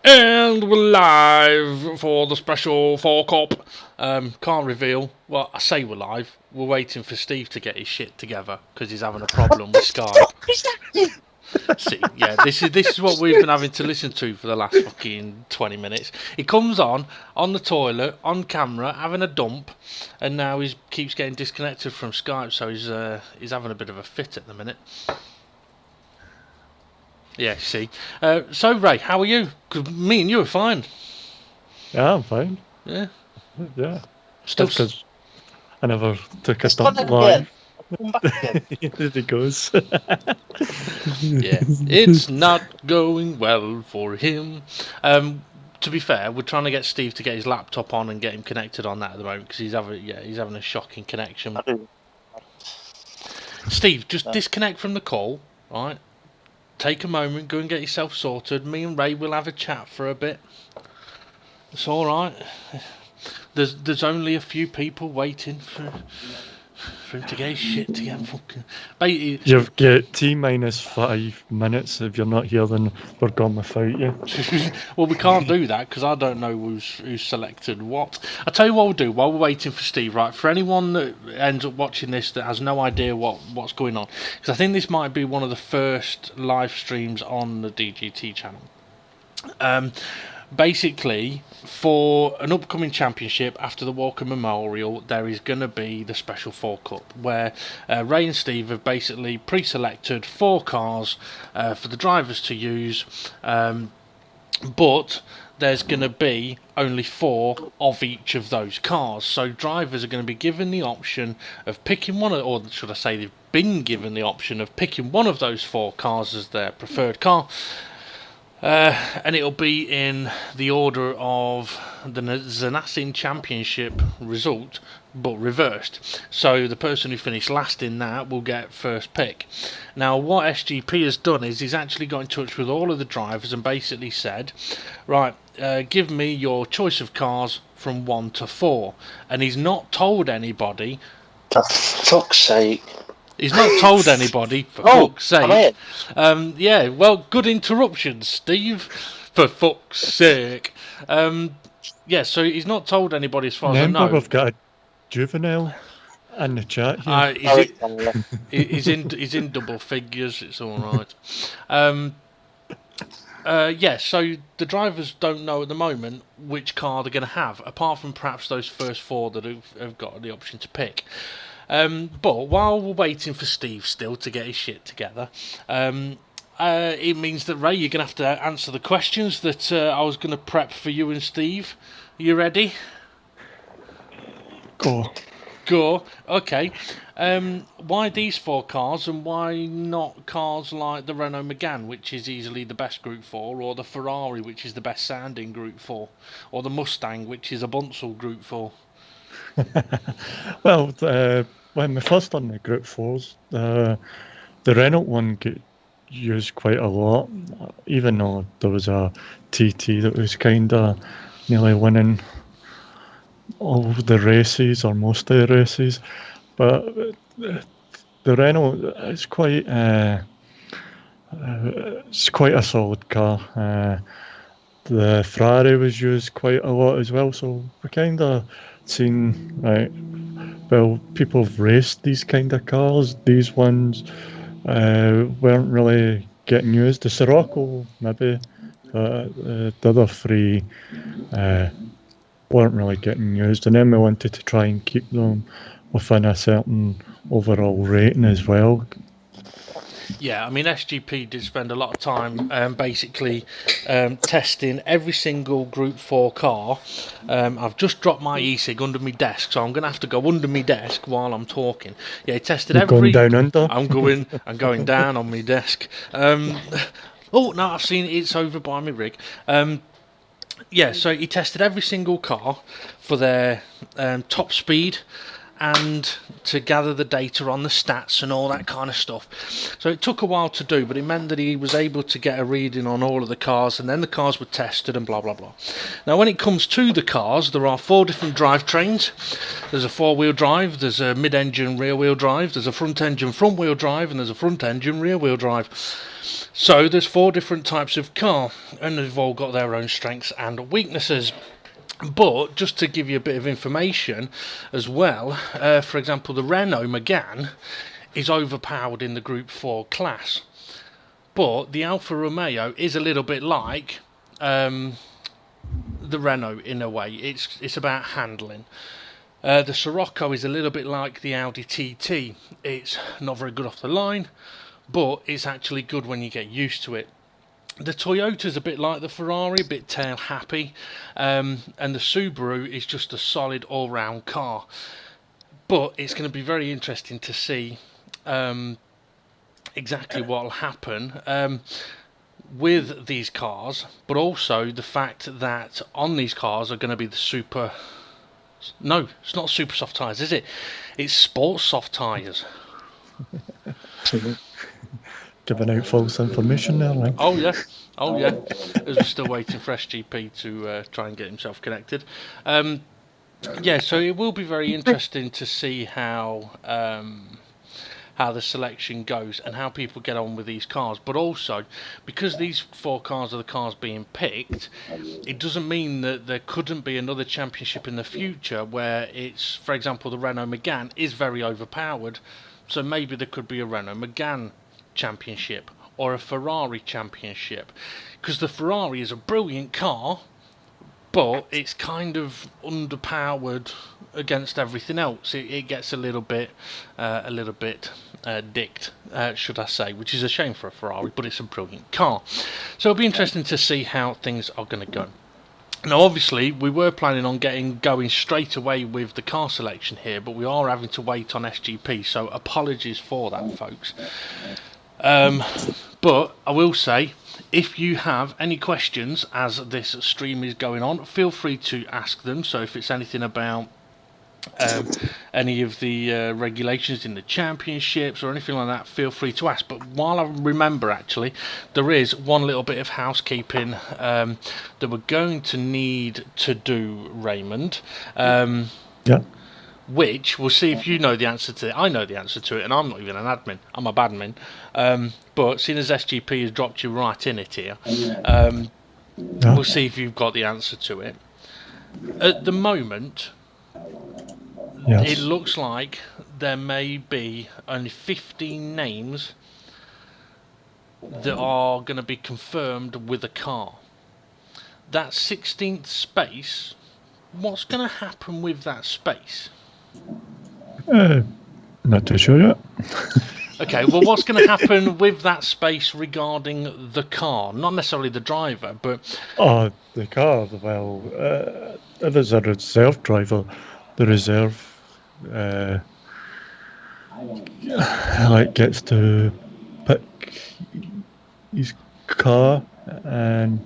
And we're live for the special Fork Up. Can't reveal. Well, I say we're live. We're waiting for Steve to get his shit together because he's having a problem with Skype. See, yeah, this is what we've been having to listen to for the last fucking 20 minutes. He comes on the toilet, on camera, having a dump, and now he keeps getting disconnected from Skype, so he's having a bit of a fit at the minute. Yeah, see. So, Ray, how are you? Because me and you are fine. Yeah, I'm fine. Yeah. Yeah. Still because I never took a It's gone dump again. live. Come back again. There it goes. Yeah, it's not going well for him. To be fair, we're trying to get Steve to get his laptop on and get him connected on that at the moment because he's having a shocking connection. Steve, just disconnect from the call, right? Take a moment, go and get yourself sorted. Me and Ray will have a chat for a bit. It's all right. There's only a few people waiting for him to get his shit together. You've got T-5 minutes. If you're not here, then we're gone without you. Well, we can't do that because I don't know who's selected what. I'll tell you what we'll do while we're waiting for Steve, right? For anyone that ends up watching this that has no idea what's going on, because I think this might be one of the first live streams on the DGT channel. Basically, for an upcoming championship after the Walker Memorial, there is going to be the Special 4 Cup, where Ray and Steve have basically pre-selected 4 cars for the drivers to use, but there's going to be only 4 of each of those cars. So drivers are going to be given the option of picking one, or should I say they've been given the option of picking one of those 4 cars as their preferred car. And it'll be in the order of the Zanassin Championship result, but reversed. So the person who finished last in that will get first pick. Now, what SGP has done is he's actually got in touch with all of the drivers and basically said, right, give me your choice of cars from 1 to 4. And he's not told anybody. For fuck's sake. He's not told anybody, for fuck's sake. Yeah, well, good interruption, Steve. For fuck's sake. Yeah, so he's not told anybody as far as I know. We've got a juvenile in the chat here. He's in double figures, it's alright. Yeah, so the drivers don't know at the moment which car they're going to have, apart from perhaps those first 4 that have got the option to pick. But while we're waiting for Steve still to get his shit together, it means that, Ray, you're going to have to answer the questions that I was going to prep for you and Steve. Are you ready? Go. Okay. Why these 4 cars and why not cars like the Renault Megane, which is easily the best Group 4, or the Ferrari, which is the best sounding Group 4, or the Mustang, which is a Bunzel Group 4? Well, when we first done the Group 4s, the Renault one got used quite a lot, even though there was a TT that was kind of nearly winning all the races or most of the races. But the Renault is quite it's quite a solid car. The Ferrari was used quite a lot as well, so we kind of seen, right, well, people have raced these kind of cars. These ones weren't really getting used. The Sirocco maybe, the other 3 weren't really getting used, and then we wanted to try and keep them within a certain overall rating as well. Yeah, I mean, SGP did spend a lot of time basically testing every single Group 4 car. I've just dropped my e-cig under my desk, so I'm going to have to go under my desk while I'm talking. Yeah, he tested every... Going down under? I'm going down on my desk. Oh, no, I've seen it. It's over by my rig. Yeah, so he tested every single car for their top speed and to gather the data on the stats and all that kind of stuff. So it took a while to do, but it meant that he was able to get a reading on all of the cars, and then the cars were tested and blah blah blah. Now when it comes to the cars, there are 4 different drivetrains. There's a 4-wheel drive, there's a mid-engine rear-wheel drive, there's a front-engine front-wheel drive, and there's a front-engine rear-wheel drive. So there's 4 different types of car, and they've all got their own strengths and weaknesses. But just to give you a bit of information as well, for example, the Renault Megane is overpowered in the Group 4 class. But the Alfa Romeo is a little bit like the Renault in a way. It's about handling. The Scirocco is a little bit like the Audi TT. It's not very good off the line, but it's actually good when you get used to it. The Toyota's a bit like the Ferrari, a bit tail happy, and the Subaru is just a solid all-round car. But it's going to be very interesting to see exactly what will happen with these cars, but also the fact that on these cars are going to be the super... No, it's not super soft tyres, is it? It's sports soft tyres. Giving out false information there, right? Oh yeah, as we're still waiting for SGP to try and get himself connected. Yeah, so it will be very interesting to see how the selection goes and how people get on with these cars. But also, because these 4 cars are the cars being picked, it doesn't mean that there couldn't be another championship in the future where it's, for example, the Renault Megane is very overpowered. So maybe there could be a Renault Megane championship or a Ferrari championship, because the Ferrari is a brilliant car, but it's kind of underpowered against everything else. It gets a little bit dicked, should I say, which is a shame for a Ferrari, but it's a brilliant car. So it'll be interesting to see how things are going to go. Now obviously we were planning on going straight away with the car selection here, but we are having to wait on SGP, so apologies for that, folks. But I will say, if you have any questions as this stream is going on, feel free to ask them. So if it's anything about any of the regulations in the championships or anything like that, feel free to ask. But while I remember, actually, there is one little bit of housekeeping that we're going to need to do, Raymond. Yeah. Which we'll see if you know the answer to it. I know the answer to it, and I'm not even an admin. I'm a badmin. But seeing as SGP has dropped you right in it here, we'll see if you've got the answer to it. At the moment, it looks like there may be only 15 names that are going to be confirmed with a car. That 16th space, what's going to happen with that space? Not too sure yet. Okay, well, what's going to happen with that space regarding the car? Not necessarily the driver, but... Oh, the car, well, if there's a reserve driver, the reserve gets to pick his car, and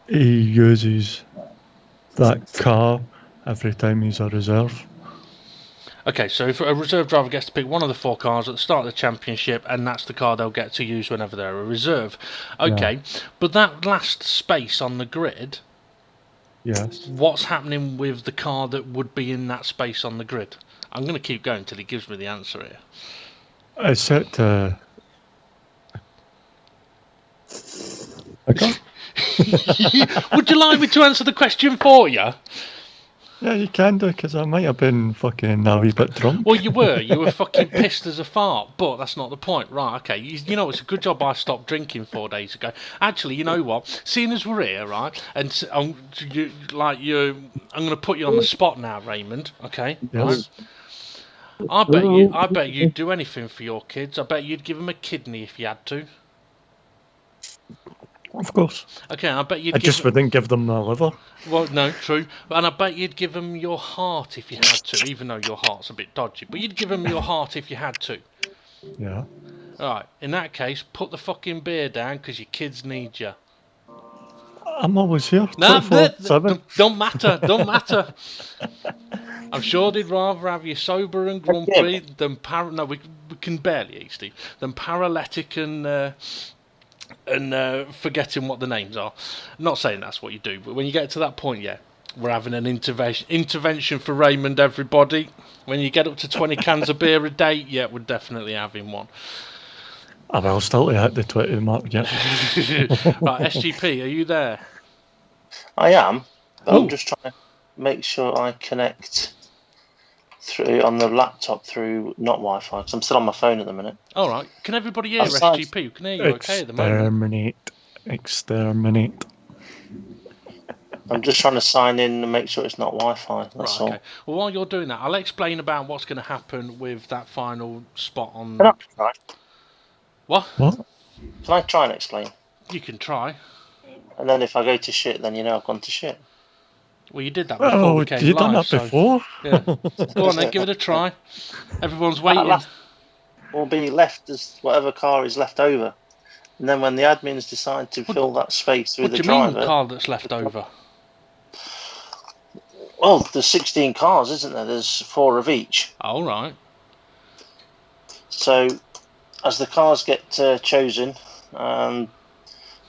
he uses that car every time he's a reserve. Okay, so if a reserve driver gets to pick one of the 4 cars at the start of the championship, and that's the car they'll get to use whenever they're a reserve. Okay, but that last space on the grid, yes, what's happening with the car that would be in that space on the grid? I'm going to keep going till he gives me the answer here. It's set to... Okay. Would you like me to answer the question for you? Yeah, you can do, because I might have been fucking a wee bit drunk. Well, you were fucking pissed as a fart, but that's not the point. Right, okay, you know, it's a good job I stopped drinking 4 days ago. Actually, you know what, seeing as we're here, right, and I'm going to put you on the spot now, Raymond, okay? Yes. Right? I bet you'd do anything for your kids. I bet you'd give them a kidney if you had to. Of course. Okay, I bet you'd I just wouldn't give them the liver. Well, no, true. And I bet you'd give them your heart if you had to, even though your heart's a bit dodgy. But you'd give them your heart if you had to. Yeah. Alright, in that case, put the fucking beer down, because your kids need you. I'm always here. No, 24/7. don't matter, don't matter. I'm sure they'd rather have you sober and grumpy than no, we can barely eat, Steve. Than paralytic and forgetting what the names are. Not saying that's what you do, but when you get to that point, yeah, we're having an intervention for Raymond, everybody. When you get up to 20 cans of beer a day, yeah, we're definitely having one. I will still hit the 20 mark, yeah. Right, SGP, are you there? I am, but Ooh. I'm just trying to make sure I connect through on the laptop through not Wi-Fi, because I'm still on my phone at the minute. All right. Can everybody hear Aside- SGP? Can hear you okay at the moment? Exterminate. I'm just trying to sign in and make sure it's not Wi-Fi. That's Right, all. okay. Well, while you're doing that, I'll explain about what's going to happen with that final spot on... Can I try? What? What? Can I try and explain? You can try. And then if I go to shit, then you know I've gone to shit. Well, you did that before Oh, we came you live, done that so... before? Yeah. Go on then, give it a try. Everyone's waiting. Will be left as whatever car is left over. And then when the admins decide to fill that space with What the do you mean, driver... car that's left over? Well, there's 16 cars, isn't there? There's 4 of each. All right. So, as the cars get chosen,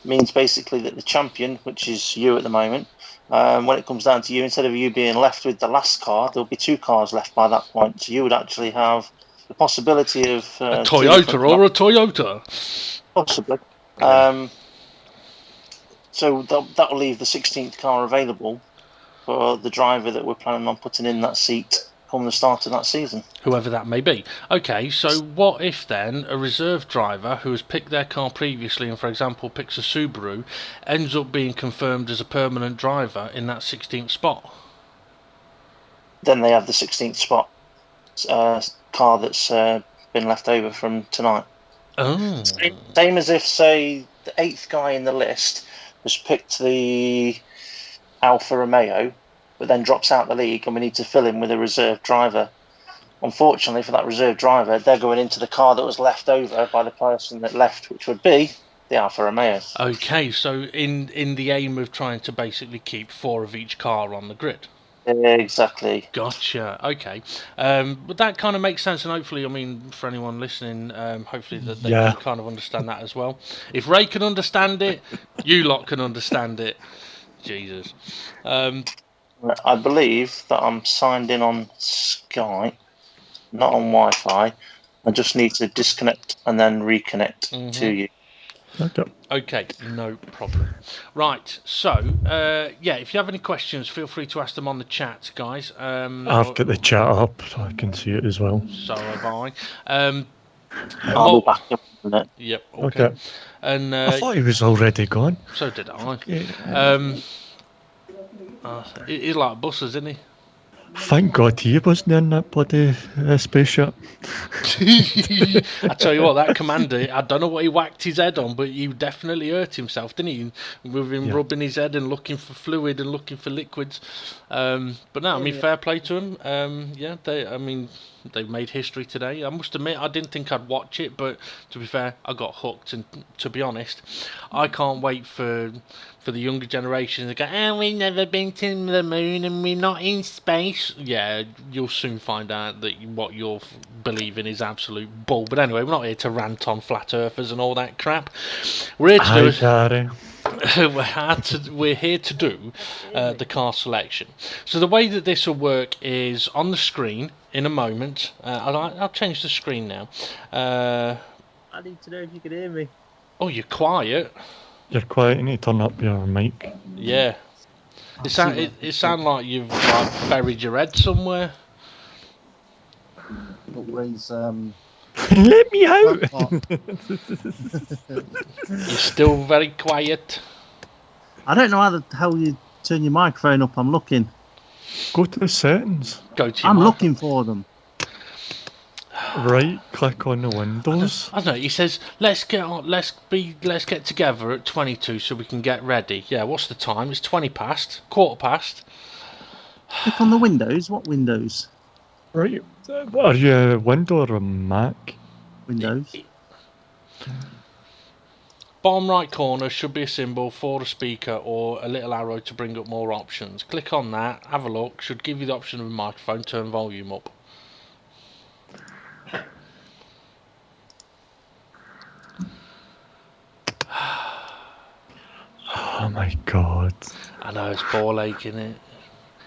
means basically that the champion, which is you at the moment, when it comes down to you, instead of you being left with the last car, there'll be 2 cars left by that point. So you would actually have the possibility of... a Toyota or a Toyota? Possibly. So that will leave the 16th car available for the driver that we're planning on putting in that seat come the start of that season. Whoever that may be. Okay, so what if then a reserve driver who has picked their car previously and, for example, picks a Subaru, ends up being confirmed as a permanent driver in that 16th spot? Then they have the 16th spot car that's been left over from tonight. Oh. Same as if, say, the 8th guy in the list has picked the Alfa Romeo, but then drops out the league and we need to fill in with a reserve driver. Unfortunately for that reserve driver, they're going into the car that was left over by the person that left, which would be the Alfa Romeo. Okay, so in the aim of trying to basically keep 4 of each car on the grid. Exactly. Gotcha. Okay, but that kind of makes sense, and hopefully, I mean, for anyone listening, hopefully that they can kind of understand that as well. If Ray can understand it, you lot can understand it. Jesus. I believe that I'm signed in on Skype, not on Wi-Fi. I just need to disconnect and then reconnect to you. Okay, no problem. Right, so, yeah, if you have any questions, feel free to ask them on the chat, guys. I've got the chat up, so I can see it as well. So have I. I'll be back in a minute. Yep, okay. And, I thought he was already gone. So did I. He's like buses, isn't he? Thank God he wasn't in that bloody spaceship. I tell you what, that commander, I don't know what he whacked his head on, but he definitely hurt himself, didn't he? With him rubbing his head and looking for fluid and looking for liquids. But no, I mean, fair play to him. They've made history today. I must admit, I didn't think I'd watch it, but to be fair, I got hooked. And to be honest, I can't wait for the younger generation to go, we've never been to the moon and we're not in space. Yeah, you'll soon find out that what you're believing is absolute bull. But anyway, we're not here to rant on flat earthers and all that crap. We're here to we're here to do the car selection. So the way that this will work is on the screen in a moment. I'll change the screen now. I need to know if you can hear me. Oh, you're quiet. You're quiet. You need to turn up your mic. Yeah. It sounds like you've buried your head somewhere. Always, Let me out! You're still very quiet. I don't know how the hell you turn your microphone up. I'm looking. Go to the settings. Go to your I'm mic. looking for them. Right, click on the windows. I don't know. He says, "Let's get together at 22 so we can get ready." Yeah. What's the time? It's 20 past, quarter past. Click on the windows. What windows? Right, are you a window or a Mac? Windows. bottom right corner should be a symbol for a speaker or a little arrow to bring up more options. Click on that, have a look, should give you the option of a microphone, turn volume up. Oh my god. I know, it's ball ache, isn't it?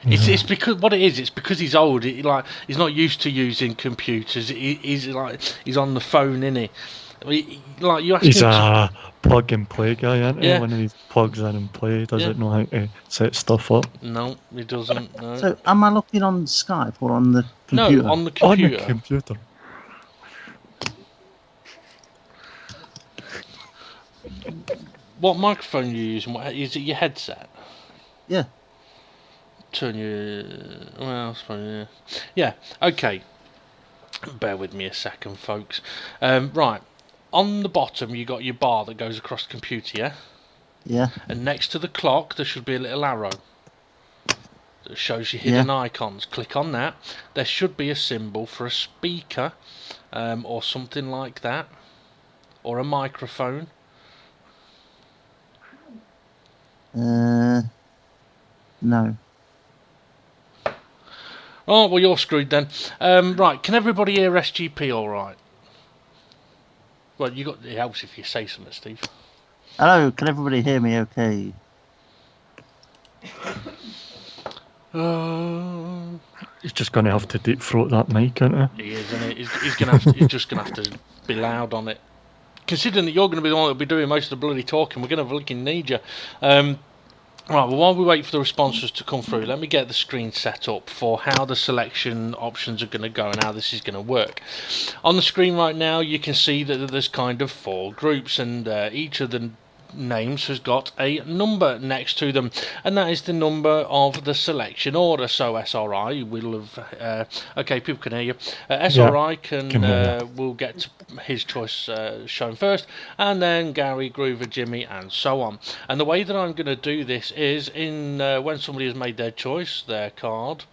It's because what it is. It's because he's old. He's not used to using computers. He's on the phone, isn't he? Like you ask He's him a plug and play guy, isn't he? Yeah. When he plugs in and play, doesn't Yeah. know how to set stuff up. No, he doesn't. No, So, am I looking on Skype or on the computer? no, on the On computer. the computer. What microphone you use? What is it? Your headset? Yeah. Turn your. Well, I suppose, yeah. Yeah. Okay. Bear with me a second, folks. Right. On the bottom, you got your bar that goes across the computer, yeah. Yeah. And next to the clock, there should be a little arrow that shows you hidden icons. Click on that. There should be a symbol for a speaker, or something like that, or a microphone. No. Oh, well, you're screwed then. Right, can everybody hear SGP all right? Well, it helps if you say something, Steve. Hello, can everybody hear me okay? He's just going to have to deep throat that mic, isn't he? He is, isn't he? He's gonna have to, he's just going to have to be loud on it. Considering that you're going to be the one that'll be doing most of the bloody talking, we're going to fucking need you. Right, well, while we wait for the responses to come through, let me get the screen set up for how the selection options are going to go and how this is going to work. On the screen right now, you can see that there's kind of 4 groups, and each of the names has got a number next to them, and that is the number of the selection order. So SRI will have okay, people can hear you. SRI can hear will get his choice shown first, and then Gary, Groover, Jimmy, and so on. And the way that I'm going to do this is in when somebody has made their choice, their card.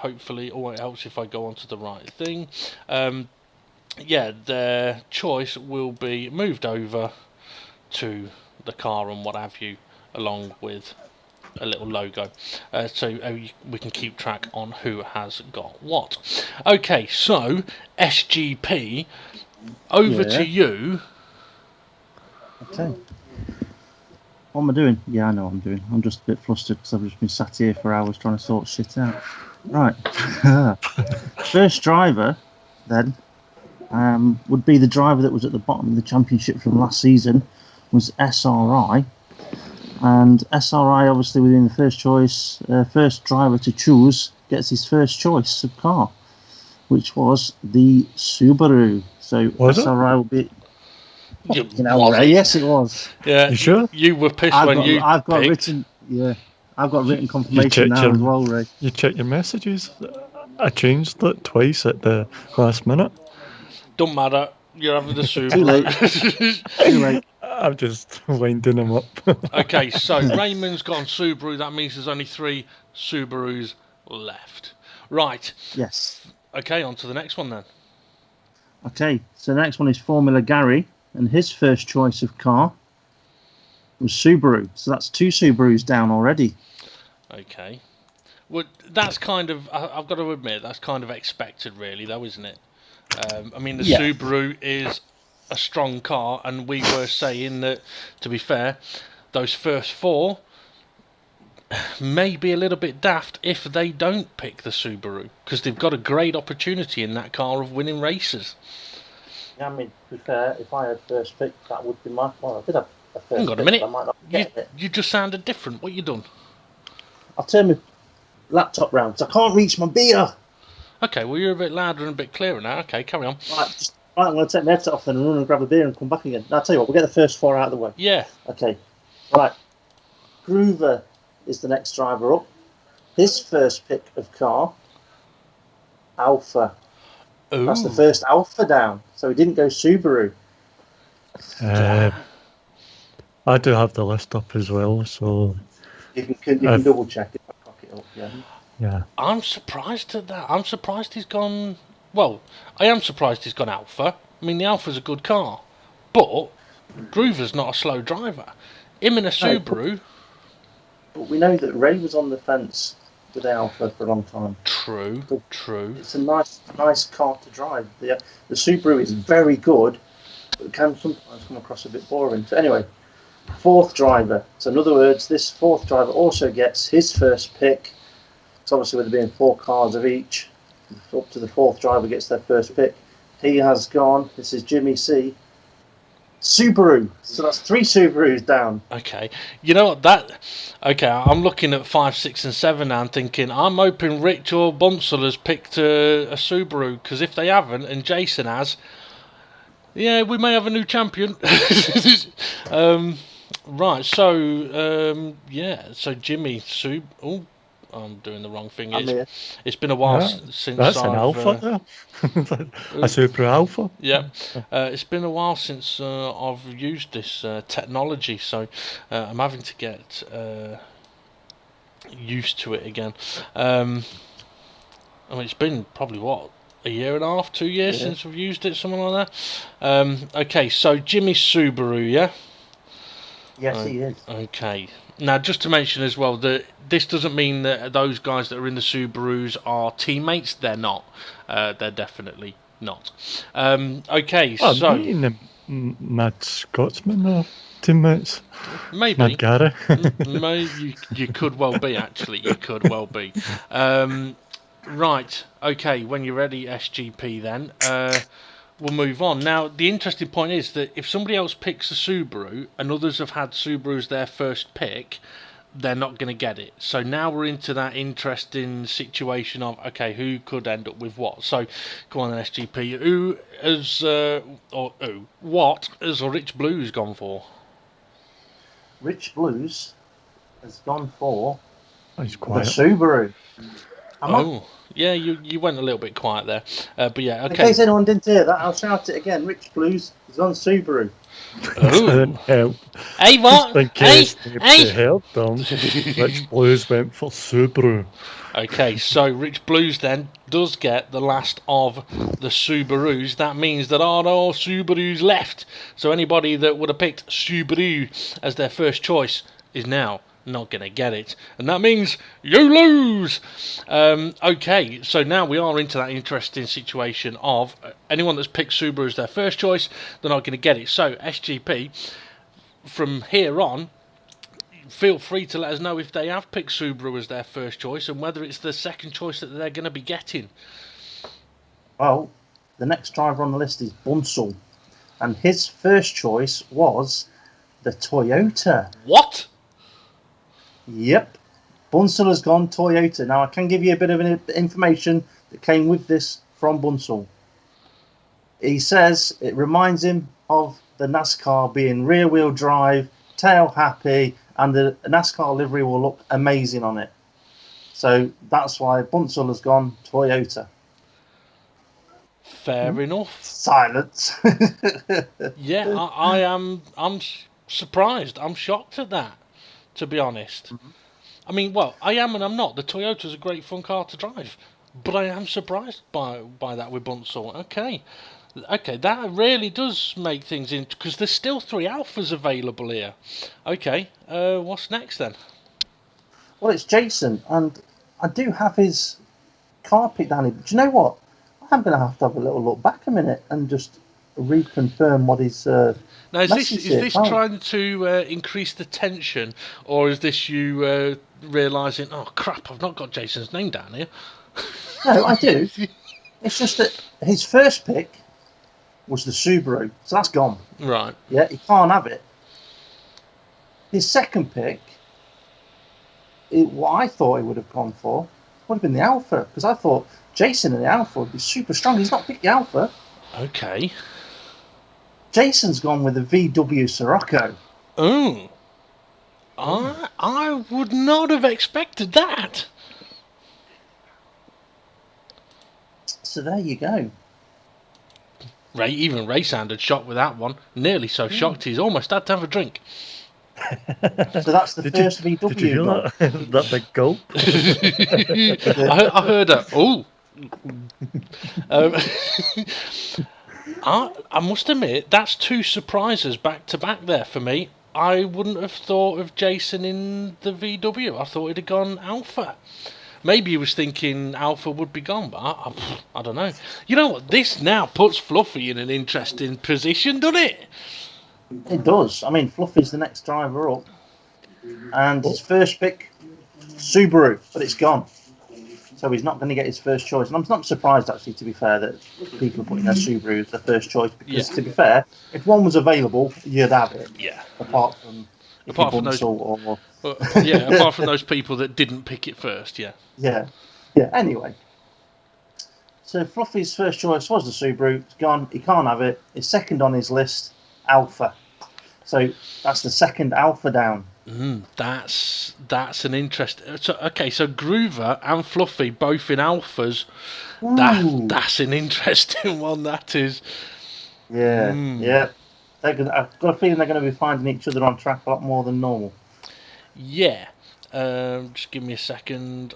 Hopefully, it helps if I go onto the right thing. Yeah, their choice will be moved over to the car and what have you, along with a little logo, so we can keep track on who has got what. Okay, so SGP, over to you. Okay. What am I doing? Yeah, I know what I'm doing. I'm just a bit flustered because I've just been sat here for hours trying to sort shit out. Right. First driver, then, would be the driver that was at the bottom of the championship from last season, was SRI. And SRI, obviously, within the first choice, first driver to choose gets his first choice of car, which was the Subaru. So Was it? SRI will be. You- You know, yes, it was. Yeah, You sure? You were pissed I've when got, you I've got picked. written. Yeah, I've got written confirmation checked now your- as well, Ray. You check your messages. I changed it twice at the last minute. Don't matter. You're having the Subaru. Too late. Too late. I'm just winding him up. Okay, so Raymond's gone Subaru. That means there's only 3 Subarus left. Right. Yes. Okay, on to the next one then. Okay, so the next one is Formula Gary, and his first choice of car was Subaru. So that's 2 Subarus down already. Okay. Well, that's kind of, I've got to admit, that's kind of expected, really, though, isn't it? I mean, the Yeah. Subaru is a strong car, and we were saying that, to be fair, those first 4 may be a little bit daft if they don't pick the Subaru, because they've got a great opportunity in that car of winning races. Yeah, I mean, to be fair, if I had first pick, that would be my. Well, I did have a first Hang on a pick, minute. but I might not You, get it. you just sounded different. What you done? I'll turn my laptop round, so I can't reach my beer. Okay, well, you're a bit louder and a bit clearer now. Okay, carry on. Right, I'm going to take my headset off then and run and grab a beer and come back again. I'll tell you what, we'll get the first 4 out of the way. Yeah. Okay, right. Groover is the next driver up. His first pick of car, Alpha. Ooh. That's the first Alpha down, so he didn't go Subaru. I do have the list up as well, so You can double check it. I'll cock it up, yeah. yeah. I'm surprised at that. I'm surprised he's gone. Well, I am surprised he's gone Alpha. I mean, the Alpha's a good car, but Groover's not a slow driver. Him in a Subaru. But we know that Ray was on the fence with Alpha for a long time. True. It's a nice car to drive. The Subaru is very good, but it can sometimes come across a bit boring. So anyway, fourth driver. So in other words, this fourth driver also gets his first pick. So obviously with there being 4 cars of each, up to the fourth driver gets their first pick. He has gone, this is Jimmy C, Subaru. So that's 3 Subarus down. Okay. You know what, okay, I'm looking at 5, 6 and 7 now and thinking, I'm hoping Rich or Bunsell has picked a Subaru, because if they haven't and Jason has, yeah, we may have a new champion. Right, so so Jimmy oh, I'm doing the wrong thing. It's been a while since That's I've, an Alpha there. A Subaru Alpha. Yeah, it's been a while since I've used this technology, so I'm having to get used to it again. I mean, it's been probably a year and a half, 2 years since we've used it, something like that. Okay, so Jimmy Subaru, yeah. Yes, he is. Okay. Now, just to mention as well that this doesn't mean that those guys that are in the Subarus are teammates. They're not. They're definitely not. Okay, Well, so me and the Mad Scotsman are teammates. maybe Mad Gary. you could well be, actually. You could well be. Right. Okay. When you're ready, SGP, then. We'll move on. Now, the interesting point is that if somebody else picks a Subaru and others have had Subarus their first pick, they're not going to get it. So now we're into that interesting situation of, okay, who could end up with what? So, go on then, SGP. What has Rich Blues gone for? Rich Blues has gone for He's the quiet. Subaru. Yeah, you went a little bit quiet there. But yeah, okay. In case anyone didn't hear that, I'll shout it again. Rich Blues is on Subaru. Didn't help. Hey, what? Just in case they heard them, Rich Blues went for Subaru. Okay, so Rich Blues then does get the last of the Subarus. That means there are no Subarus left. So anybody that would have picked Subaru as their first choice is now not going to get it. And that means you lose! Okay, so now we are into that interesting situation of anyone that's picked Subaru as their first choice, they're not going to get it. So, SGP, from here on, feel free to let us know if they have picked Subaru as their first choice and whether it's the second choice that they're going to be getting. Well, the next driver on the list is Bunsell, and his first choice was the Toyota. What? Yep, Bunsell has gone Toyota. Now, I can give you a bit of information that came with this from Bunsell. He says it reminds him of the NASCAR being rear-wheel drive, tail happy, and the NASCAR livery will look amazing on it. So that's why Bunsell has gone Toyota. Fair enough. Silence. Yeah, I'm surprised. I'm shocked at that, to be honest. Mm-hmm. I mean, well, I am and I'm not. The Toyota's a great fun car to drive, but I am surprised by that with Bunsell. Okay, that really does make things interesting because there's still 3 Alphas available here. Okay, what's next then? Well, it's Jason, and I do have his car picked down here. But do you know what? I'm going to have a little look back a minute and just reconfirm what his now, is this Oh. trying to increase the tension, or is this you realising, oh crap, I've not got Jason's name down here? No, I do. It's just that his first pick was the Subaru, so that's gone. Right. Yeah, he can't have it. His second pick, what I thought he would have gone for, would have been the Alpha, because I thought Jason in the Alpha would be super strong. He's not picked the Alpha. Okay. Jason's gone with the VW Sirocco. Oh. I would not have expected that. So there you go. Even Ray sounded shocked with that one. Nearly so shocked he's almost had to have a drink. So that's the Did first you VW. hear one. that? That big gulp? I heard a oh. I must admit, that's two surprises back to back there for me. I wouldn't have thought of Jason in the VW. I thought he'd have gone Alpha. Maybe he was thinking Alpha would be gone, but I don't know. You know what? This now puts Fluffy in an interesting position, doesn't it? It does. I mean, Fluffy's the next driver up, and his first pick, Subaru, but it's gone. So he's not going to get his first choice. And I'm not surprised, actually, to be fair, that people are putting their Subaru as their first choice. Because, to be fair, if one was available, you'd have it. Yeah. Apart from those, apart from those people that didn't pick it first. Yeah. Yeah. Anyway, so Fluffy's first choice was the Subaru. It's gone. He can't have it. His second on his list, Alpha. So that's the second Alpha down. That's an interest. So Groover and Fluffy both in Alphas. That's an interesting one. That is. Yeah. I've got a feeling they're going to be finding each other on track a lot more than normal. Yeah. Just give me a second.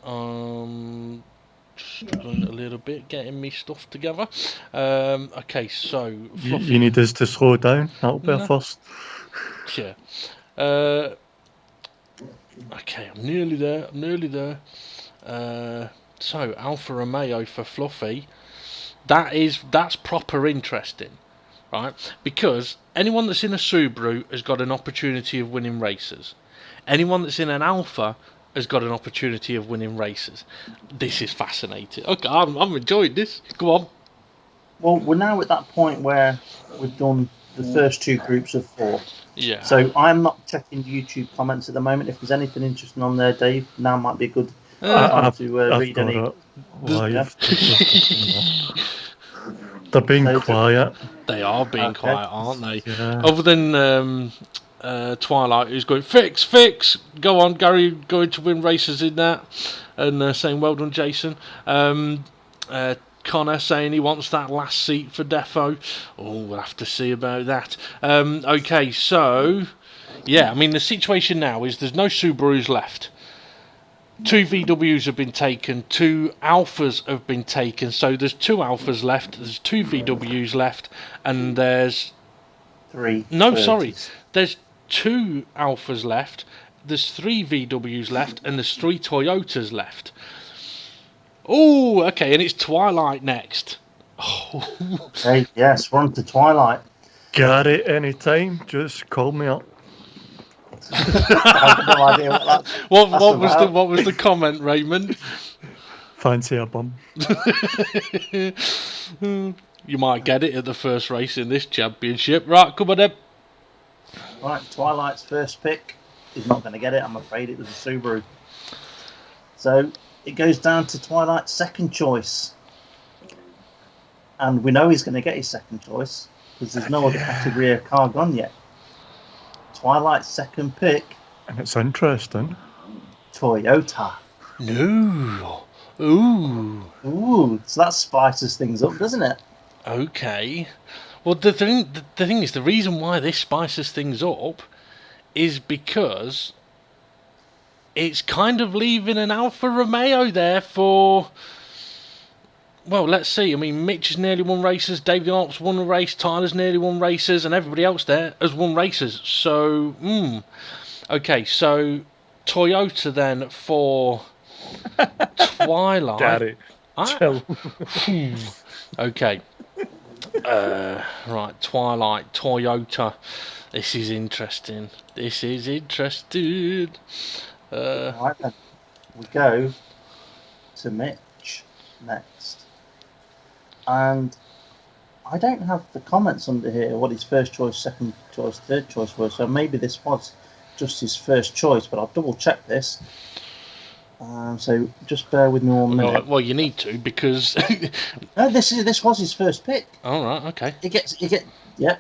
Struggling a little bit, getting me stuff together. Okay, so you need us to slow down. That'll be a first. Yeah. Okay, I'm nearly there. So Alfa Romeo for Fluffy. That's proper interesting, right? Because anyone that's in a Subaru has got an opportunity of winning races. Anyone that's in an Alpha has got an opportunity of winning races. This is fascinating. Okay, I'm enjoying this. Go on. Well, we're now at that point where we've done the first two groups of 4. Yeah. So I'm not checking YouTube comments at the moment. If there's anything interesting on there, Dave, now might be a good time to read any. They're being quiet. They are being quiet, aren't they? Yeah. Other than Twilight, who's going, fix, go on, Gary, going to win races in that, and saying, well done, Jason. Connor saying he wants that last seat for Defo. Oh, we'll have to see about that. Okay, so, yeah, I mean, the situation now is there's no Subarus left. 2 VWs have been taken, 2 Alphas have been taken, so there's 2 Alphas left, there's 2 VWs left, and there's... 3. No, 30s. Sorry, there's 2 Alphas left, there's 3 VWs left, and there's 3 Toyotas left. Oh, okay, and it's Twilight next. Oh. Hey, yes, we're on to Twilight. Gary, anytime, just call me up. I have no idea what what was the comment, Raymond? Fancy a bum. You might get it at the first race in this championship. Right, come on then. Right, Twilight's first pick. He's not going to get it, I'm afraid. It was a Subaru. So it goes down to Twilight's second choice. And we know he's going to get his second choice because there's no other category of car gone yet. Twilight's second pick. And it's interesting. Toyota. No. Ooh, so that spices things up, doesn't it? Okay. Well, the thing is, the reason why this spices things up is because it's kind of leaving an Alfa Romeo there for... Well, let's see. I mean, Mitch has nearly won races, David Arp's won a race, Tyler's nearly won races, and everybody else there has won races. So, okay, so Toyota then for Twilight. Daddy, chill. Okay. Right, Twilight, Toyota. This is interesting. Right then. We go to Mitch next. And I don't have the comments under here, what his first choice, second choice, third choice was. So maybe this was just his first choice, but I'll double check this. So just bear with me 1 minute. Well, you need to because No, this was his first pick. All right, okay.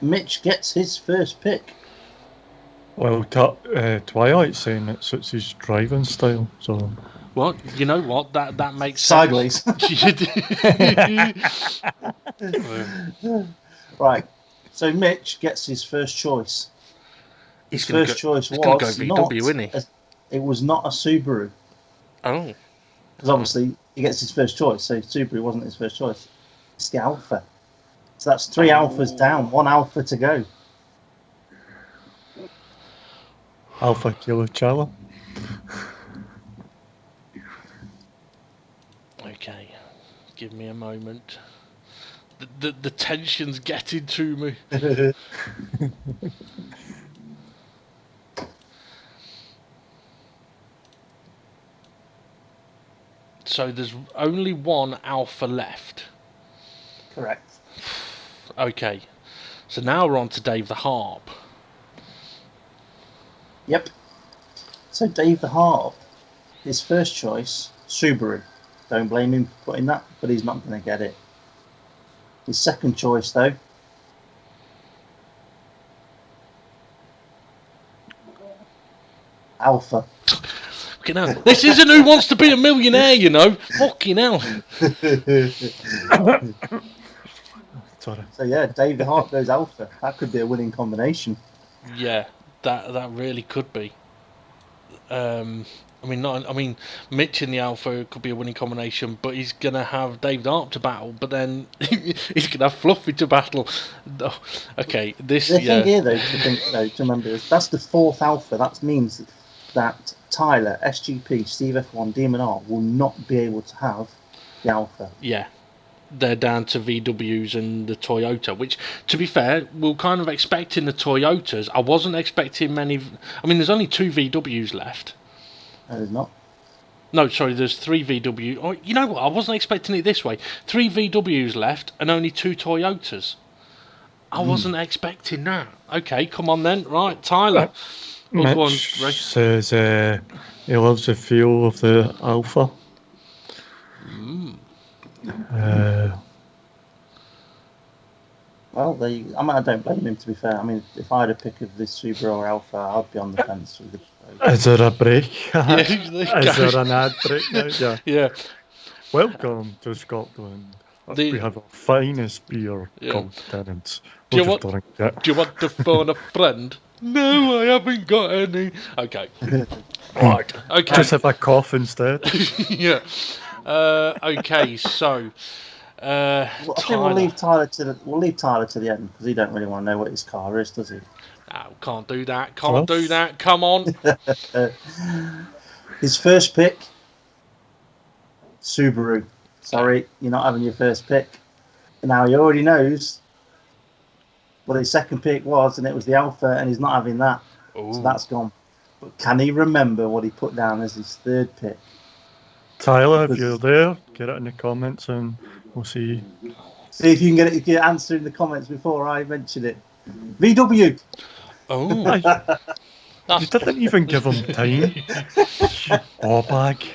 Mitch gets his first pick. Well, Twilight's saying it suits his driving style, so... Well, you know what? That makes sideways. Right. So Mitch gets his first choice. His first choice was go VW, isn't he? It was not a Subaru. Oh. Because obviously he gets his first choice, so Subaru wasn't his first choice. It's the Alpha. So that's 3 alphas down, 1 alpha to go. Alpha Kilo Charlie. Okay, give me a moment. The tension's getting to me. So there's only 1 alpha left. Correct. Okay, so now we're on to Dave the Harp. Yep. So Dave the Harp, his first choice, Subaru. Don't blame him for putting that, but he's not going to get it. His second choice, though, Alpha. Fucking hell. This isn't Who Wants to Be a Millionaire, you know. Fucking hell. Sorry. So yeah, Dave the Harp goes Alpha. That could be a winning combination. Yeah, that really could be. I mean, Mitch in the Alpha could be a winning combination, but he's gonna have Dave the Harp to battle. But then he's gonna have Fluffy to battle. No, okay, this. The Yeah. thing here, though, to remember is that's the 4th Alpha. That means that Tyler, SGP, Steve F1, Demon R will not be able to have the Alpha. Yeah, they're down to VWs and the Toyota, which, to be fair, we're kind of expecting the Toyotas. I wasn't expecting many. I mean, there's only 2 VWs left. No, there's not. No, sorry, there's 3 VW. Oh, you know what? I wasn't expecting it this way. 3 VWs left and only 2 Toyotas. I wasn't expecting that. Okay, come on then. Right, Tyler. Oh, go on, Mitch Ray. says he loves the feel of the Alpha. Well, I don't blame him, to be fair. I mean, if I had a pick of this Subaru or Alpha, I'd be on the fence with it. Is there a break? Yeah, Is there an ad break now? Yeah. Yeah. Welcome to Scotland. We have our finest beer called Tennant's. Do you We'll want- just drink it. Do you want to phone a friend? No, I haven't got any. Okay. Right. Okay. Just have a cough instead. Yeah. Okay. So. Well, I think we'll leave Tyler to the end because he don't really want to know what his car is, does he? No, can't do that. Can't do that. Come on. His first pick, Subaru. Sorry, you're not having your first pick. Now he already knows what his second pick was, and it was the Alpha, and he's not having that. Ooh. So that's gone. But can he remember what he put down as his third pick? Tyler, if you're there, get it in the comments and we'll see. See if you can get it. Get answer in the comments before I mention it. VW. Oh. You didn't even give him time. Ball bag.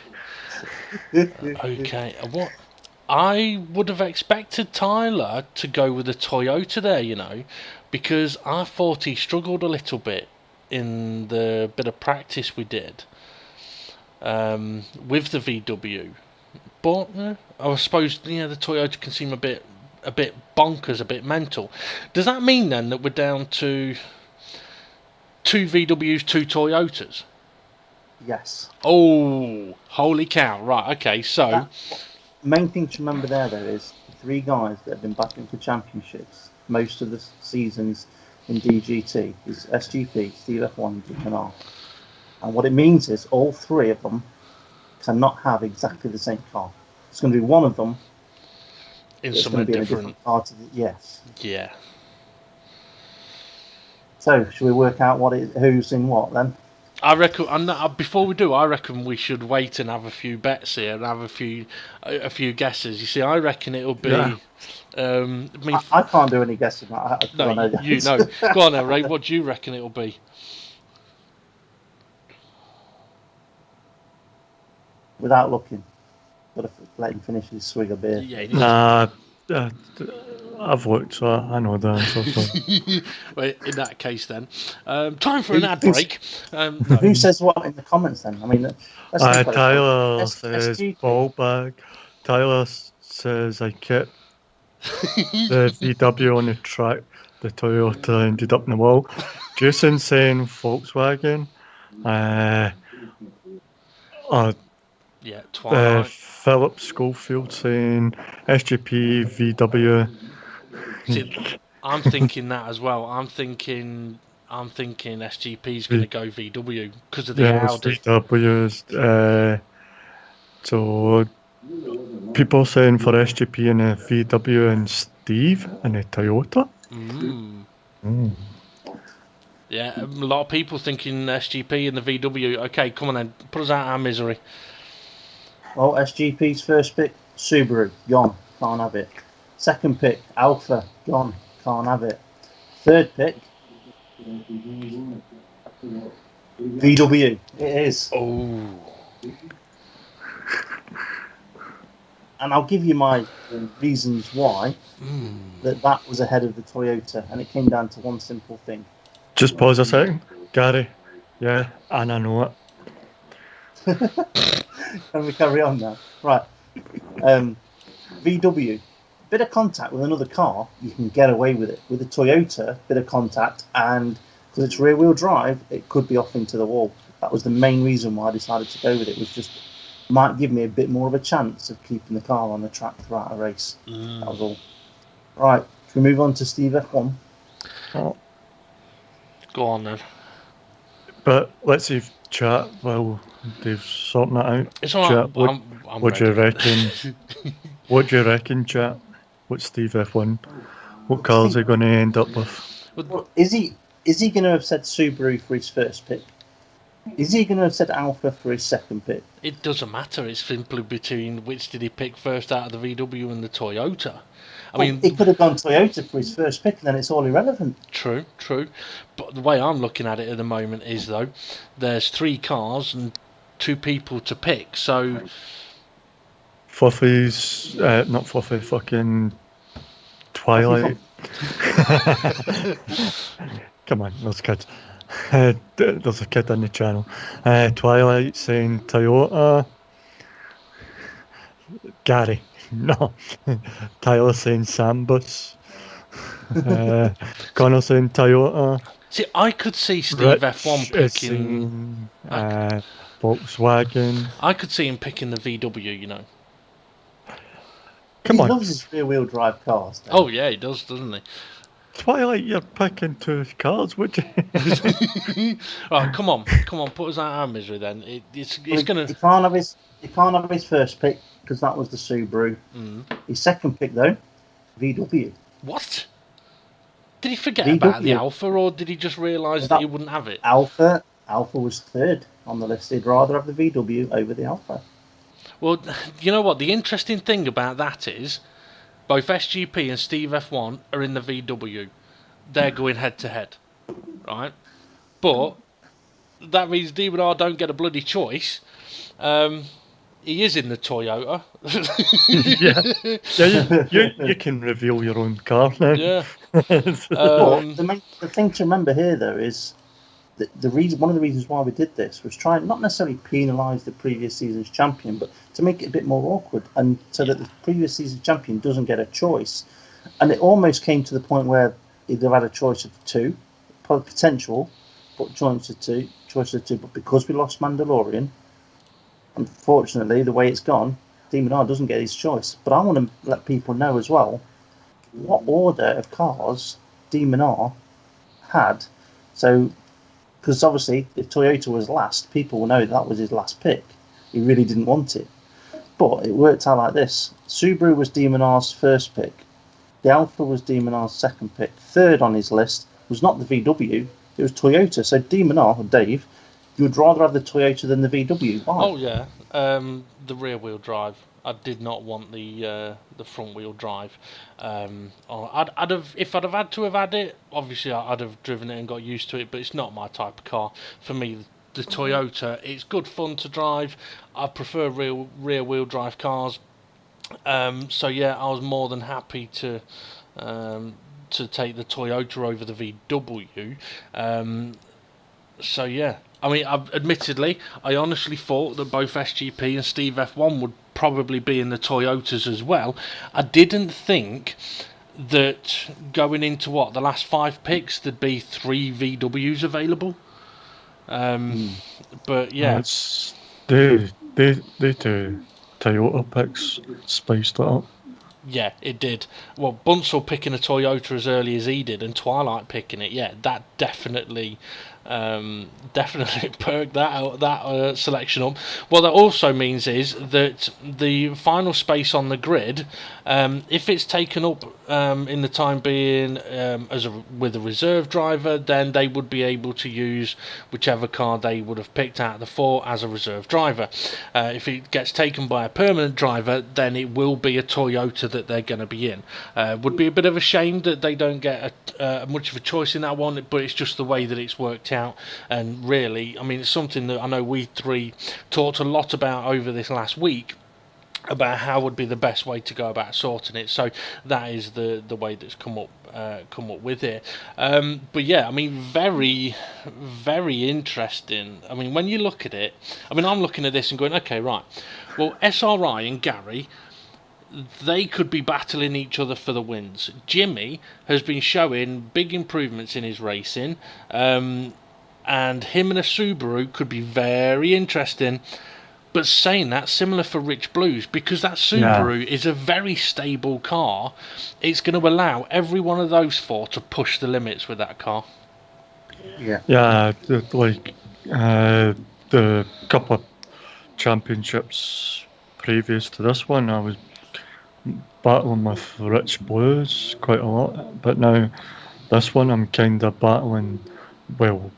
Okay. What? I would have expected Tyler to go with a Toyota there, you know, because I thought he struggled a little bit in the bit of practice we did with the VW. But I suppose the Toyota can seem a bit bonkers, a bit mental. Does that mean then that we're down to 2 VWs, 2 Toyotas? Yes. Oh, holy cow! Right, okay, so Main thing to remember there, though, is the 3 guys that have been battling for championships most of the seasons in DGT is SGP, Steve F1, and Demon R. And what it means is all 3 of them cannot have exactly the same car. It's going to be one of them. in It's something going to be in a different. different part of it. Yes. Yeah. So, should we work out who's in what then? I reckon. Before we do, I reckon we should wait and have a few bets here and have a few guesses. You see, I reckon it'll be. Yeah. I mean, I can't do any guessing. I know no, that. you know. Go on, then, Ray. What do you reckon it'll be? Without looking. Got to let him finish his swig of beer. Yeah. Nah, I've looked, so I know the answer. So. Well, in that case, then, time for an ad break. No. Who says what in the comments then? I mean, let's think about it. Tyler S- says SGP. ball bag. Tyler says I kept the VW on the track. The Toyota ended up in the wall. Jason saying Volkswagen. Yeah, Twilight. Philip Schofield saying SGP VW. See, I'm thinking that as well. I'm thinking SGP's going to go VW because of the Yeah, it's Audi. VWs. So people saying for SGP and a VW and Steve and a Toyota. Yeah, a lot of people thinking SGP and the VW. Okay, come on then, put us out of our misery. Well, SGP's first pick, Subaru, gone, can't have it. Second pick, Alpha, gone, can't have it. Third pick, VW, it is. Oh, And I'll give you my reasons why that was ahead of the Toyota, and it came down to one simple thing. Just pause a second, Gary. Yeah, and I know it. Can we carry on now? Right. VW, bit of contact with another car, you can get away with it. With a Toyota, bit of contact, and because it's rear-wheel drive, it could be off into the wall. That was the main reason why I decided to go with it. Was just might give me a bit more of a chance of keeping the car on the track throughout a race. That was all. Right. Can we move on to Steve F1? Oh, go on then. but let's see if chat while Dave's sorting that out. It's all Chat, right. I'm what do you ready. reckon? What do you reckon, chat? What's Steve F1? What cars are going to end up with? Well, is he going to have said Subaru for his first pick? Is he going to have said Alpha for his second pick? It doesn't matter. It's simply between which did he pick first out of the VW and the Toyota. I mean, he could have gone Toyota for his first pick, and then it's all irrelevant. True. But the way I'm looking at it at the moment is, though, there's 3 cars and 2 people to pick. So Fluffy's, not Fluffy, fucking Twilight. Come on, those kids. There's a kid on the channel. Twilight saying Toyota. Gary, no. Tyler saying Sambus. Connor saying Toyota. see, I could see Steve Rich F1 is picking. saying, Volkswagen. I could see him picking the VW. You know. Come He on, loves his rear-wheel drive cars. Dave. Oh yeah, he does, doesn't he? Twilight, you're picking 2 cars, would you? Right, come on, put us out of our misery then. It's gonna. He can't have his first pick because that was the Subaru. His second pick though, VW. What? Did he forget about the VW. Alpha, or did he just realise that he wouldn't have it? Alpha was third on the list. He'd rather have the VW over the Alpha. Well, you know what? The interesting thing about that is, both SGP and Steve F1 are in the VW. They're going head to head, right? But that means Demon R don't get a bloody choice. He is in the Toyota. you can reveal your own car now. Yeah. But the thing to remember here though is the reason, one of the reasons why we did this was trying not necessarily penalise the previous season's champion, but to make it a bit more awkward, and so that the previous season's champion doesn't get a choice. And it almost came to the point where he'd have had a choice of 2, potential, but choice of two. But because we lost Mandalorian, unfortunately, the way it's gone, Demon R doesn't get his choice. But I want to let people know as well what order of cars Demon R had. So, because obviously, if Toyota was last, people will know that was his last pick. He really didn't want it. But it worked out like this. Subaru was Demon R's first pick. The Alpha was Demon R's second pick. Third on his list was not the VW, it was Toyota. So Demon R, or Dave, you would rather have the Toyota than the VW. Why? Oh yeah, the rear wheel drive. I did not want the front wheel drive. I'd have, if I'd have had to have had it, obviously I'd have driven it and got used to it. But it's not my type of car. For me, the Toyota, it's good fun to drive. I prefer rear wheel drive cars. So yeah, I was more than happy to take the Toyota over the VW. So yeah, I mean, admittedly, I honestly thought that both SGP and Steve F1 would probably be in the Toyotas as well. I didn't think that going into the last 5 picks, there'd be 3 VWs available. But yeah, They do Toyota picks spiced it up. Yeah, it did. Well, Bunsell picking a Toyota as early as he did, and Twilight picking it, yeah, that definitely perked that selection up. What that also means is that the final space on the grid, if it's taken up in the time being with a reserve driver, then they would be able to use whichever car they would have picked out of the four as a reserve driver. If it gets taken by a permanent driver, then it will be a Toyota that they're going to be in. Would be a bit of a shame that they don't get much of a choice in that one, but it's just the way that it's worked out. And really, I mean, it's something that I know we three talked a lot about over this last week, about how would be the best way to go about sorting it. So that is the way that's come up with it. But yeah, I mean, very, very interesting. I mean, when you look at it, I mean, I'm looking at this and going, okay, right, well, SRI and Gary, they could be battling each other for the wins. Jimmy has been showing big improvements in his racing, and him and a Subaru could be very interesting. But saying that, similar for Rich Blues, because that Subaru is a very stable car, it's going to allow every one of those four to push the limits with that car. Yeah. Yeah, the couple of championships previous to this one, I was battling with Rich Blues quite a lot, but now this one I'm kind of battling, well,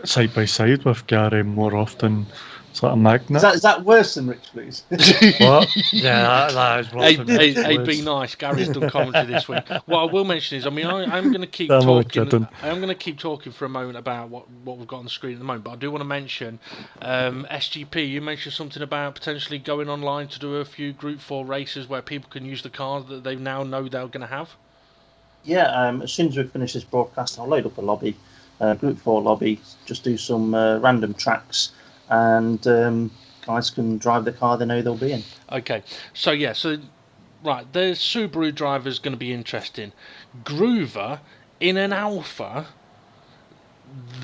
side by side with Gary more often. It's like a magnet. Is that worse than Rich Blues? What? Yeah, that is worse than Rich Hey, Blues. be nice. Gary's done commentary this week. What I will mention is, I mean, I'm going to keep I'm only talking. kidding. I am going to keep talking for a moment about what we've got on the screen at the moment. But I do want to mention SGP. You mentioned something about potentially going online to do a few Group 4 races where people can use the cars that they now know they're going to have. Yeah, as soon as we finish this broadcast, I'll load up a lobby, Group 4 lobby, just do some random tracks, and guys can drive the car they know they'll be in. Okay, so yeah, right, the Subaru driver is going to be interesting. Groover in an Alpha,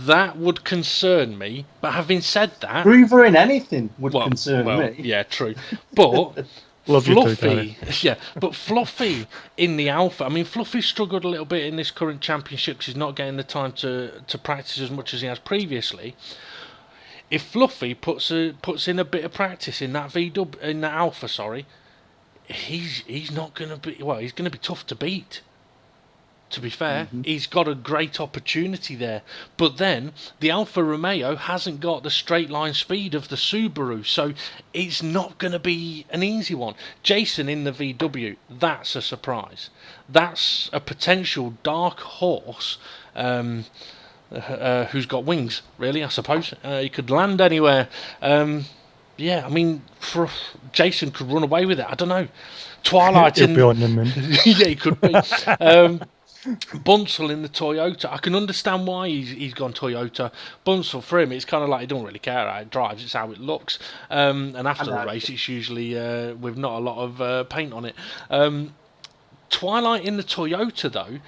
that would concern me. But having said that, Groover in anything would concern well, me. yeah, true. But Love you too, Fluffy, yeah, but Fluffy in the Alpha. I mean, Fluffy struggled a little bit in this current championship because he's not getting the time to practice as much as he has previously. If Fluffy puts in a bit of practice in that Alpha, sorry, he's not going to be, well, he's going to be tough to beat. To be fair, he's got a great opportunity there. But then the Alfa Romeo hasn't got the straight line speed of the Subaru, so it's not going to be an easy one. Jason in the VW, that's a surprise. That's a potential dark horse. Who's got wings, really, I suppose. He could land anywhere. Yeah, I mean, Jason could run away with it. I don't know. Twilight He'll be on the moon. yeah, he could be. Bunsell in the Toyota. I can understand why he's gone Toyota. Bunsell, for him, it's kind of like he don't really care how it drives, it's how it looks. And after the race, it's usually with not a lot of paint on it. Twilight in the Toyota, though,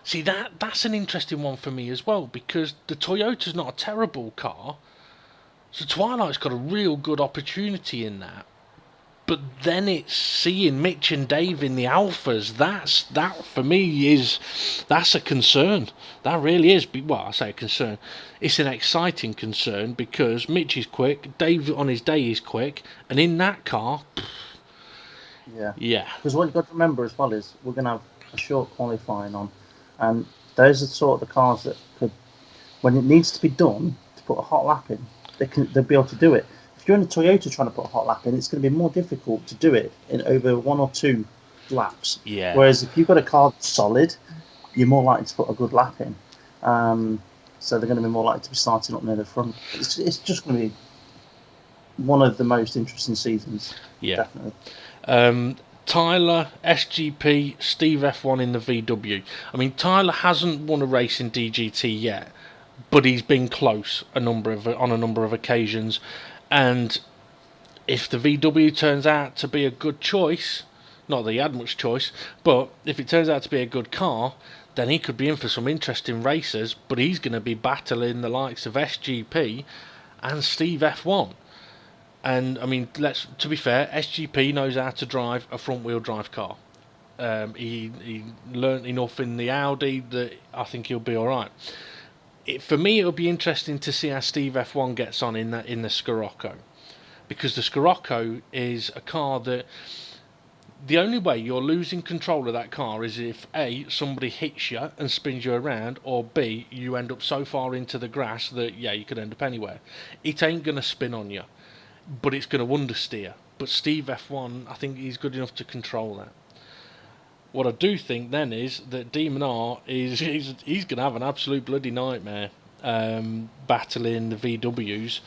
see, that's an interesting one for me as well, because the Toyota's not a terrible car, so Twilight's got a real good opportunity in that. But then it's seeing Mitch and Dave in the Alphas. That for me that's a concern. That really is. Well, I say a concern. It's an exciting concern because Mitch is quick, Dave on his day is quick, and in that car, yeah. Because what you've got to remember as well is we're going to have a short qualifying on, and those are sort of the cars that could, when it needs to be done to put a hot lap in, they'll be able to do it. If you're in a Toyota trying to put a hot lap in, it's going to be more difficult to do it in over 1 or 2 laps. Yeah. Whereas if you've got a car that's solid, you're more likely to put a good lap in. So they're going to be more likely to be starting up near the front. It's just going to be one of the most interesting seasons. Yeah. Definitely. Tyler, SGP, Steve F1 in the VW. I mean, Tyler hasn't won a race in DGT yet, but he's been close on a number of occasions. And if the VW turns out to be a good choice, not that he had much choice, but if it turns out to be a good car, then he could be in for some interesting races, but he's going to be battling the likes of SGP and Steve F1. And I mean, to be fair, SGP knows how to drive a front-wheel drive car. He learnt enough in the Audi that I think he'll be all right. For me, it'll be interesting to see how Steve F1 gets on in the Scirocco, because the Scirocco is a car that the only way you're losing control of that car is if A, somebody hits you and spins you around, or B, you end up so far into the grass that you could end up anywhere. It ain't gonna spin on you, but it's gonna understeer. But Steve F1, I think he's good enough to control that. What I do think then is that Demon R he's going to have an absolute bloody nightmare battling the VWs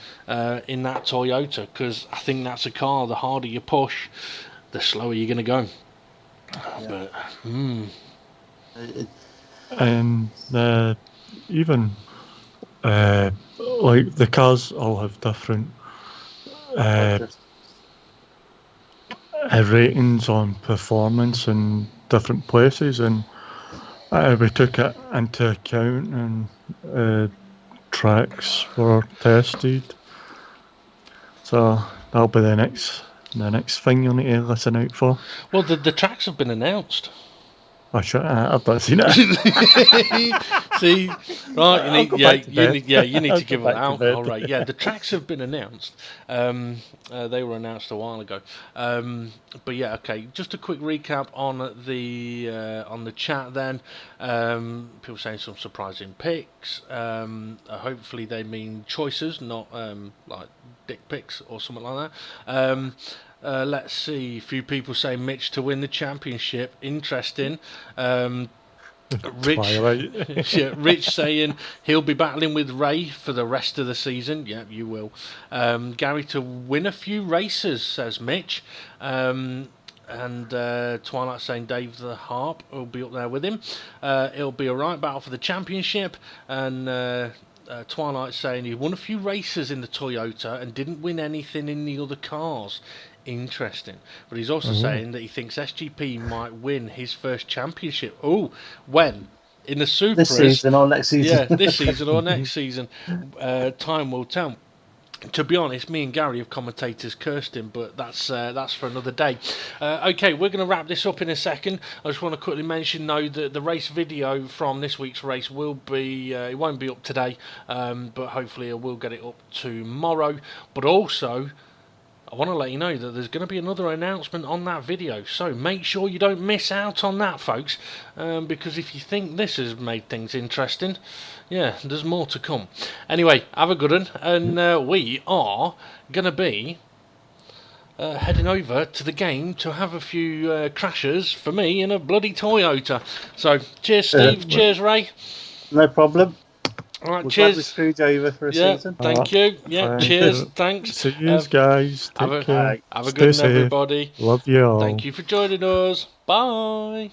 in that Toyota, because I think that's a car, the harder you push, the slower you're going to go. Yeah. But, And even like the cars all have different ratings on performance in different places, and we took it into account, and tracks were tested. So that'll be the next thing you'll need to listen out for. Well, the tracks have been announced. I've not seen it. See, right? You need to give it alcohol, right? Yeah, the tracks have been announced. They were announced a while ago. But yeah, okay. Just a quick recap on the chat. Then, people saying some surprising picks. Hopefully, they mean choices, not like dick pics or something like that. Let's see. A few people say Mitch to win the championship. Interesting. Rich saying he'll be battling with Ray for the rest of the season. Yep, you will. Gary to win a few races, says Mitch. And Twilight saying Dave the Harp will be up there with him. It'll be a right battle for the championship. And Twilight saying he won a few races in the Toyota and didn't win anything in the other cars. Interesting. But he's also saying that he thinks SGP might win his first championship. Oh, when? In the Supras. This season or next season. Yeah, this season or next season. Time will tell. To be honest, me and Gary have commentators cursed him, but that's for another day. Okay, we're going to wrap this up in a second. I just want to quickly mention, though, that the race video from this week's race will be, it won't be up today, but hopefully I will get it up tomorrow. But also, I want to let you know that there's going to be another announcement on that video, so make sure you don't miss out on that, folks, because if you think this has made things interesting, yeah, there's more to come. Anyway, have a good one, and we are going to be heading over to the game to have a few crashes for me in a bloody Toyota. So, cheers, Steve. Cheers, Ray. No problem. All right, We're cheers. glad we screwed you over for a season. Thank you. Yeah, cheers. Thanks. See you guys. Take care. Have a good one, everybody. Love you all. Thank you for joining us. Bye.